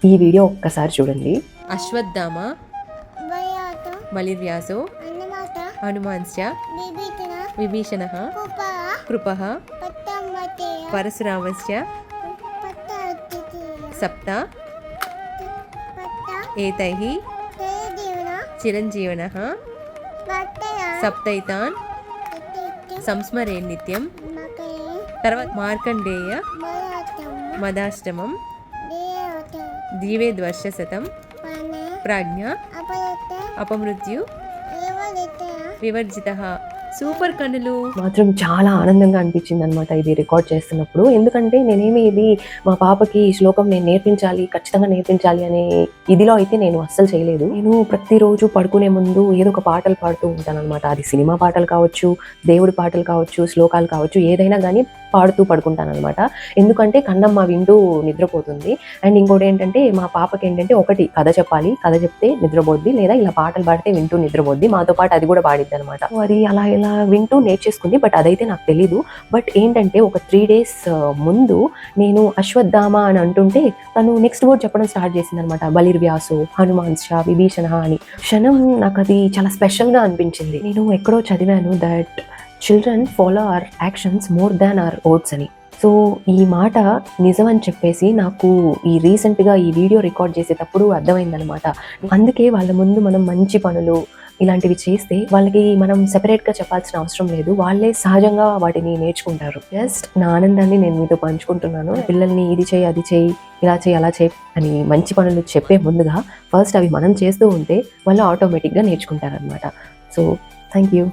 ఈ వీడియో ఒక్కసారి చూడండి. అశ్వత్థామ బలిర్వ్యాసో హనుమాన్శ్చ విభీషణః కృపః పరశురామశ్చ సప్త ఏతైః చిరంజీవనః సప్తైతాన్ సంస్మరే నిత్యం. తర్వాత మార్కండేయ మదాష్టమం దీవేద్వర్షశతం ప్రాజ్ఞ అపమృత్యు వివర్జితః. సూపర్ కనులు మాత్రం చాలా ఆనందంగా అనిపించింది అనమాట ఇది రికార్డ్ చేస్తున్నప్పుడు. ఎందుకంటే నేనేమి ఇది మా పాపకి ఈ శ్లోకం నేను నేర్పించాలి, ఖచ్చితంగా నేర్పించాలి అనే ఇదిలో అయితే నేను అస్సలు చేయలేదు. నేను ప్రతిరోజు పడుకునే ముందు ఏదో ఒక పాటలు పాడుతూ ఉంటాను అనమాట. అది సినిమా పాటలు కావచ్చు, దేవుడి పాటలు కావచ్చు, శ్లోకాలు కావచ్చు, ఏదైనా కానీ పాడుతూ పడుకుంటాను అనమాట. ఎందుకంటే కన్నమ్మ వింటూ నిద్రపోతుంది. అండ్ ఇంకోటి ఏంటంటే మా పాపకి ఏంటంటే ఒకటి కథ చెప్పాలి, కథ చెప్తే నిద్రపోద్ది, లేదా ఇలా పాటలు పాడితే వింటూ నిద్రపోద్ది. మాతో పాటు అది కూడా పాడిద్ది అనమాట. అది అలా ఇలా వింటూ నేర్చేసుకుంది. బట్ అదైతే నాకు తెలీదు. బట్ ఏంటంటే ఒక 3 days ముందు నేను అశ్వత్థామ అని అంటుంటే తను నెక్స్ట్ వర్డ్ చెప్పడం స్టార్ట్ చేసింది అనమాట. బలిర్వ్యాసో హనుమాన్శ్చ విభీషణః అని. క్షణం నాకు అది చాలా స్పెషల్గా అనిపించింది. నేను ఎక్కడో చదివాను that children follow our actions more than our words అని. సో ఈ మాట నిజం అని చెప్పేసి నాకు ఈ రీసెంట్గా ఈ వీడియో రికార్డ్ చేసేటప్పుడు అర్థమైందనమాట. అందుకే వాళ్ళ ముందు మనం మంచి పనులు ఇలాంటివి చేస్తే వాళ్ళకి మనం సెపరేట్గా చెప్పాల్సిన అవసరం లేదు. వాళ్ళే సహజంగా వాటిని నేర్చుకుంటారు. జస్ట్ నా ఆనందాన్ని నేను మీతో పంచుకుంటున్నాను. పిల్లల్ని ఇది చేయి, అది చేయి, ఇలా చేయి, అలా చేయి అని మంచి పనులు చెప్పే ముందుగా ఫస్ట్ అవి మనం చేస్తూ ఉంటే వాళ్ళు ఆటోమేటిక్గా నేర్చుకుంటారనమాట. So thank you.